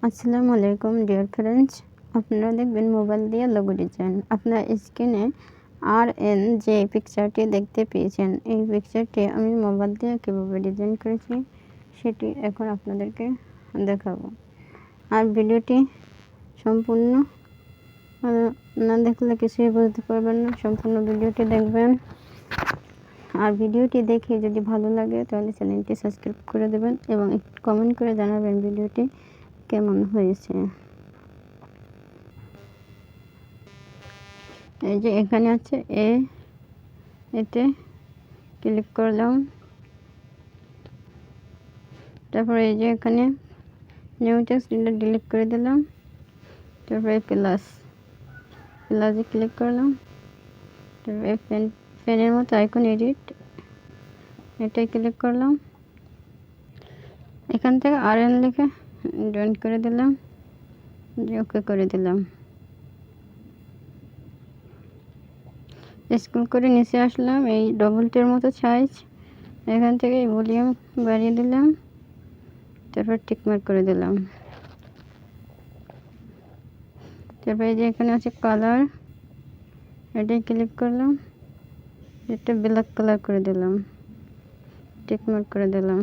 আসসালামু আলাইকুম dear friends, আপনারা দেখবেন মোবাইল দিয়ে লোগো ডিজাইন। আপনার স্ক্রিনে যে পিকচারটি দেখতে পেয়েছেন, এই পিকচারটি আমি মোবাইল দিয়ে কীভাবে ডিজাইন করেছি সেটি এখন আপনাদেরকে দেখাবো। আর ভিডিওটি সম্পূর্ণ না দেখলে কিছুই বুঝতে পারবেন না, সম্পূর্ণ ভিডিওটি দেখবেন। আর ভিডিওটি দেখে যদি ভালো লাগে তাহলে চ্যানেলটি সাবস্ক্রাইব করে দেবেন এবং কমেন্ট করে জানাবেন ভিডিওটি কেমন হয়েছে। এই যে এখানে আছে এতে ক্লিক করলাম। তারপরে এই যে এখানে নিউ টেক্সট ডিলিট করে দিলাম। তারপরে প্লাসে ক্লিক করলাম। তারপরে পেনের মতো আইকন এডিট, এটাই ক্লিক করলাম। এখান থেকে RN লিখে জয়েন করে দিলাম, ওকে করে দিলাম। স্ক্রল করে নিচে আসলাম, এই ডবলটির মতো সাইজ, এখান থেকে এই ভলিউম বাড়িয়ে দিলাম। তারপর টিকমার্ক করে দিলাম। তারপরে যে এখানে আছে কালার, এটাই ক্লিক করলাম, এটা ব্ল্যাক কালার করে দিলাম, টিকমার্ক করে দিলাম।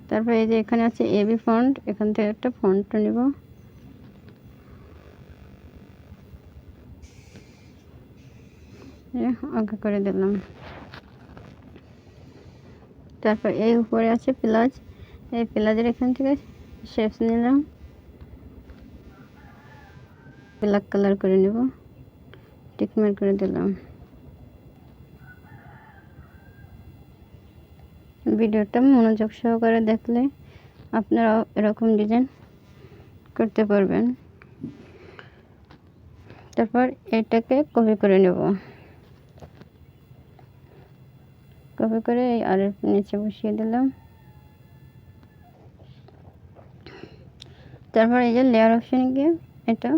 তারপরে এই যে এখানে আছে AB ফন্ট, এখান থেকে একটা ফন্ট নিব। ওকে করে দিলাম। তারপর এই উপরে আছে প্লাস, এই প্লাসের এখান থেকে শেপস নিলাম, ব্ল্যাক কালার করে নেব, টিকমার্ক করে দিলাম। ভিডিওটা মনোযোগ সহকারে দেখলে আপনারাও এরকম ডিজাইন করতে পারবেন। তারপর এটাকে কপি করে নেব, কপি করে এই আরের নিচে বসিয়ে দিলাম। তারপর এই যে লেয়ার অপশানে গিয়ে এটা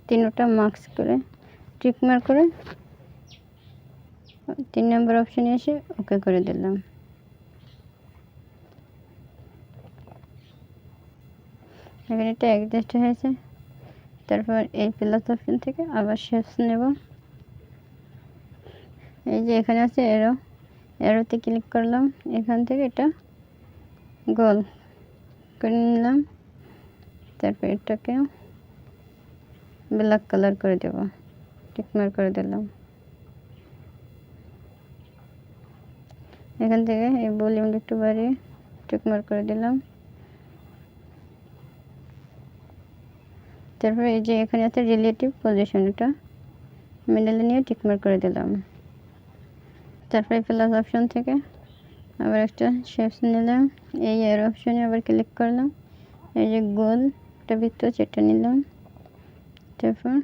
তিনটা মার্কস করে টিকমার্ক করে 3 নম্বর অপশানে এসে ওকে করে দিলাম। এখানে এটা অ্যাডজাস্ট হয়েছে। তারপর এই প্লাস অপশন থেকে আবার শেপস নেব। এই যে এখানে আছে এরোতে ক্লিক করলাম, এখান থেকে এটা গোল করে নিলাম। তারপর এটাকে ব্ল্যাক কালার করে দেব, টিকমার্ক করে দিলাম। এখান থেকে এই ভলিউমটা একটু বাড়িয়ে টিকমার্ক করে দিলাম। তারপর এই যে এখানে আছে রিলেটিভ পজিশন, এটা মিডলে নিয়ে টিকমার্ক করে দিলাম। তারপরে প্লাস অপশন থেকে আবার একটা শেপস নিলাম, এই এর অপশনে আবার ক্লিক করলাম, এই যে গোল একটা বৃত্ত সেটা নিলাম। তারপর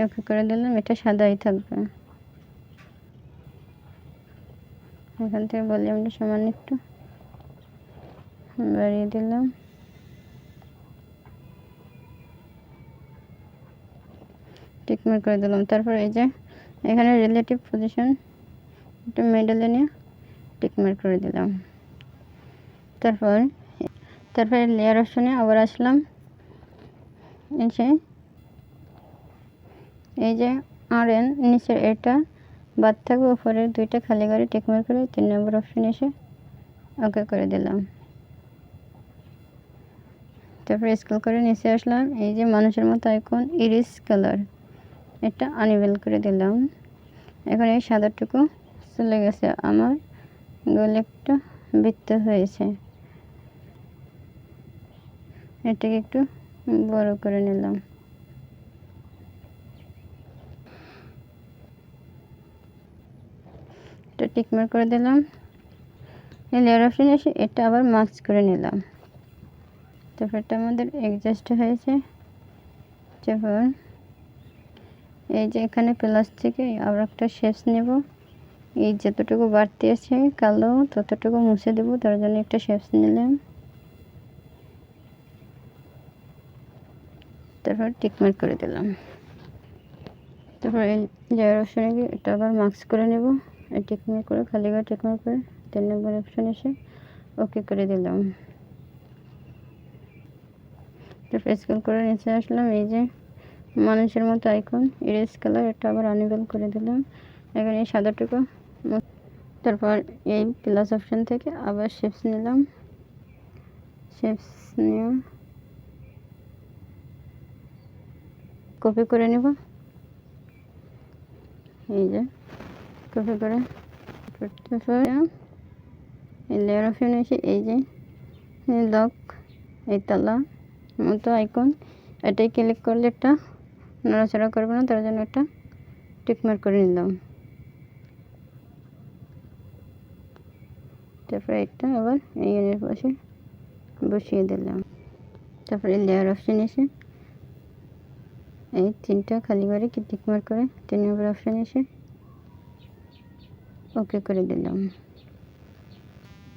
ওকে করে দিলাম, এটা সাদাই থাকবে। এখান থেকে ভলিউমটা সামান্য একটু বাড়িয়ে দিলাম। টিকমার্ক করে দিলাম। তারপর এই যে এখানে রিলেটিভ পজিশন, এটা মিডলে নিয়ে টিকমার্ক করে দিলাম। তারপর লেয়ার অপশনে আবার আসলাম, এসে এই যে RN নিচের এটা বাদ থাকবে, উপরের দুইটা খালি করে টিকমার্ক করে 3 নম্বর অপশনে এসে ওকে করে দিলাম। তারপর স্ক্রল করে নিচে আসলাম, এই যে মানুষের মতো আইকন ইরিস কালার, এটা আনইভেল করে দিলাম। এখন এই সাদাটুকু চলে গেছে, আমার গোল একটা বৃত্ত হয়েছে। এটাকে একটু বড় করে নিলাম। এটা টিকমার্ক করে দিলাম। এই লেয়ার অপশনে এসে এটা আবার মার্কস করে নিলাম। তারপর এটা আমাদের অ্যাডজাস্ট হয়েছে। তারপর এই যে এখানে প্লাস থেকে আবার একটা শেপস নেব, এই যতটুকু বাড়তি আছে কালো ততটুকু মুছে দেব, তার জন্য একটা শেপস নিলাম। তারপর টিকমার্ক করে দিলাম। তারপর এই লেয়ার অপশনে গিয়ে এটা আবার মার্কস করে নেব, টিকমার্ক করে খালি করে টিকমার্ক করে 3 নম্বর অপশন এসে ওকে করে দিলাম। তারপর স্ক্রল করে নিচে আসলাম, এই যে মানুষের মতো আইকন ইরেজ কালার, এটা আবার আনইবল করে দিলাম। এখন এই সাদাটুকু তারপর এই প্লাস অপশন থেকে আবার শেপস নিলাম, শেপস নিয়ে কপি করে নেব, এই যে কপি করে এই লেয়ার অপশনে এসে এই যে লক এই তালা মতো আইকন, এটাই ক্লিক করলে একটা নড়াচড়া করবে না, তার জন্য একটা টিকমার্ক করে নিলাম। তারপরে এটা আবার এই এর পাশে বসিয়ে দিলাম। তারপরে লেয়ার অপশন এসে এই তিনটা খালি করে কি টিকমার্ক করে 3 নম্বর অপশন এসে ওকে করে দিলাম।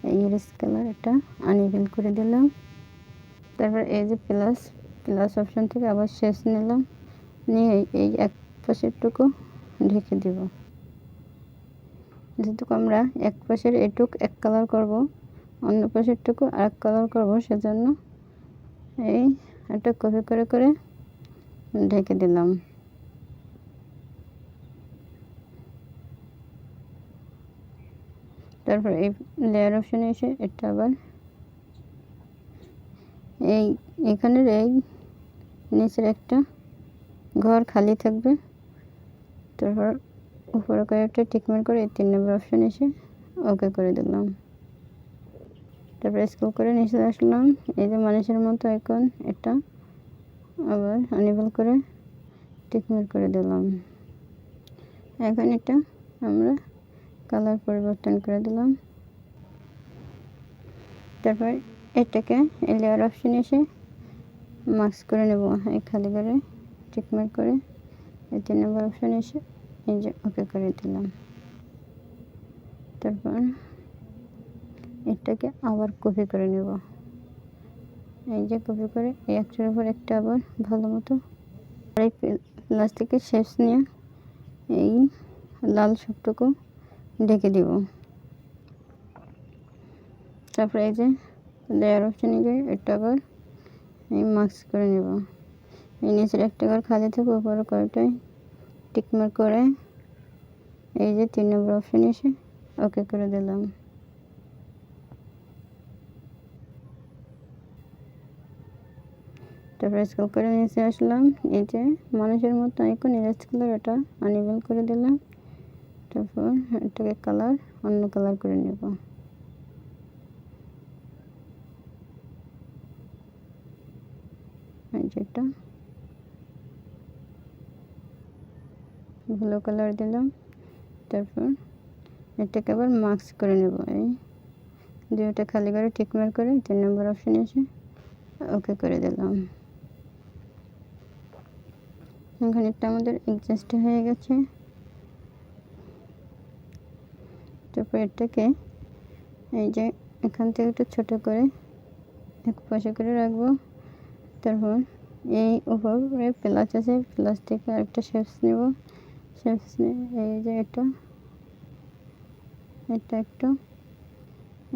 এই ইরেজ কালার এটা আনইবল করে দিলাম। তারপর এই যে প্লাস অপশন থেকে আবার শেষ নিলাম, নিয়ে এই এক পাশেরটুকু ঢেকে দেব। যেহেতু আমরা এক পাশের এটুক এক কালার করব, অন্য পাশেরটুকু আরেক কালার করব, সেজন্য এই একটা কপি করে করে ঢেকে দিলাম। তারপর এই লেয়ার অপশনে এসে এটা আবার এখানের এই নিচের একটা ঘর খালি থাকবে, তারপর উপরে কয়েকটা টিকমার্ক করে 3 নম্বর অপশন এসে ওকে করে দিলাম। তারপর স্ক্রল করে নিচে আসলাম, এই যে মানুষের মতো আইকন এটা আবার আনইবল করে টিকমার্ক করে দিলাম। এখন এটা আমরা কালার পরিবর্তন করে দিলাম। তারপর এটাকে এই লেয়ার অপশন এসে মাস্ক করে নেব, এই খালি করে টিকমার্ক করে এই 3 নম্বর অপশন এসে এই যে ওকে করে দিলাম। তারপর এটাকে আবার কপি করে নেব, এই যে কপি করে এই একটার উপর একটা আবার ভালো মতো এই প্লাস্টিকের শেপস নিয়ে এই লাল সবটুকু ঢেকে দিব। তারপরে এই যে লেয়ার অপশনে গিয়ে এটা আবার এই মাস্ক করে নেব, এই নিচের একটা ঘর খালি থেকে উপরে কয়টায় টিকমার্ক করে এই যে 3 নম্বর অপশন এসে ওকে করে দিলাম। তারপরে স্ক্রল করে নিচে আসলাম, এই যে মানুষের মতো আইকন ইরেজ কালার এটা আনইবল করে দিলাম। তারপর এটাকে কালার অন্য কালার করে নেব, যেটা ব্লু কালার দিলাম। তারপর এটাকে আবার মাস্ক করে নেব, এই দুইটা খালি করে টিকমার্ক করে 3 নম্বর অপশন এসে ওকে করে দিলাম। এখন এটা আমাদের অ্যাডজাস্ট হয়ে গেছে। তারপর এটাকে এই যে এখান থেকে একটু ছোট করে এক পাশে করে রাখবো। তারপর এই উপরে প্লাস আছে, প্লাস থেকে আরেকটা শেপস নেব, শেপস নিয়ে এই যে এটা একটু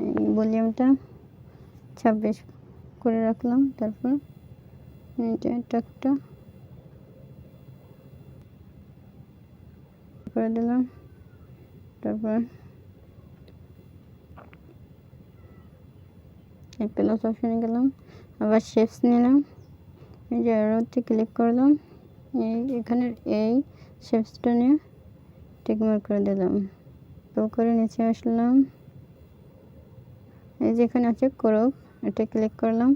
এই ভলিউমটা 26 করে রাখলাম। তারপর এটা একটা করে দিলাম। তারপর এই প্লাস অপশনে গেলাম, আবার শেপস নিলাম, এই যে অ্যারোতে ক্লিক করলাম, এখানের এই শেপসটা নিয়ে টিকমার্ক করে দিলাম। তো করে নিচে আসলাম, এই যে এখানে আছে ক্রপ, এটা ক্লিক করলাম।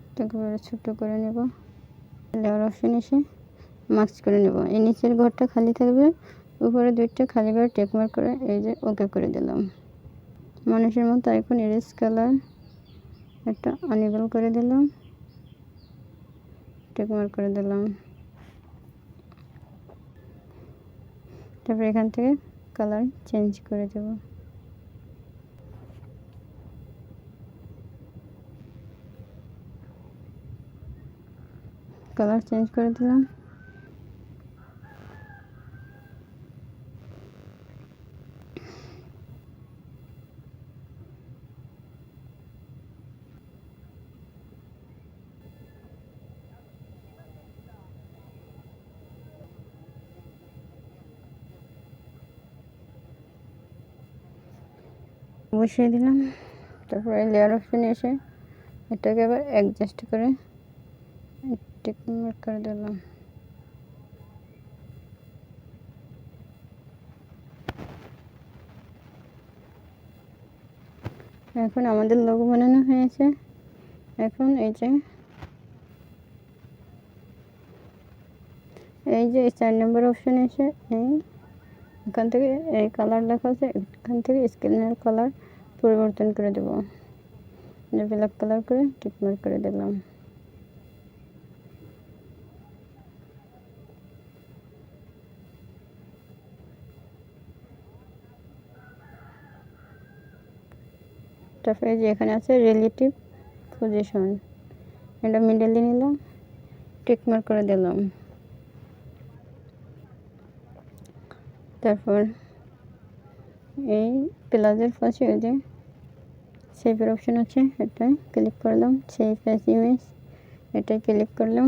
এটাকে ছোট করে নেব, লেয়ার অপশন এসে মাস্ক করে নেব, এই নিচের ঘরটা খালি থাকবে, উপরে দুইটা খালি করে টিকমার্ক করে এই যে ওকে করে দিলাম। মানুষের মতো আইকন ইরেজ কালার একটা আনইবল করে দিলাম, টিকমার্ক করে দিলাম। তারপর এখান থেকে কালার চেঞ্জ করে দেব, কালার চেঞ্জ করে দিলাম। বসিয়ে দিলাম। তারপরে লেয়ার অপশনে এসে এটাকে আবার অ্যাডজাস্ট করে টিক মার্ক করে দিলাম। এখন আমাদের লোগো বানানো হয়েছে। এখন এই যে 4 নম্বর অপশন এসে এখান থেকে এই কালার লেখা আছে, এখান থেকে স্ক্রিনের কালার পরিবর্তন করে দেব। ব্ল্যাক কালার করে টিক মার্ক করে দিলাম। তারপরে যে এখানে আছে রিলেটিভ পজিশন, এটা মিডলে নিলাম, টিক মার্ক করে দিলাম। তারপর এই প্লাসের পাশে ওই যে সেভের অপশন আছে, এটাই ক্লিক করলাম। সেভ অ্যাজ ইমেজ, এটাই ক্লিক করলাম।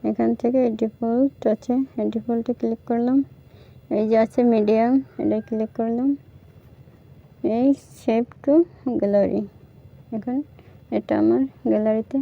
এখান থেকে ডিফল্ট আছে, ডিফল্টে ক্লিক করলাম। এই যে আছে মিডিয়াম, এটাই ক্লিক করলাম। এই সেভ টু গ্যালারি, এখন এটা আমার গ্যালারিতে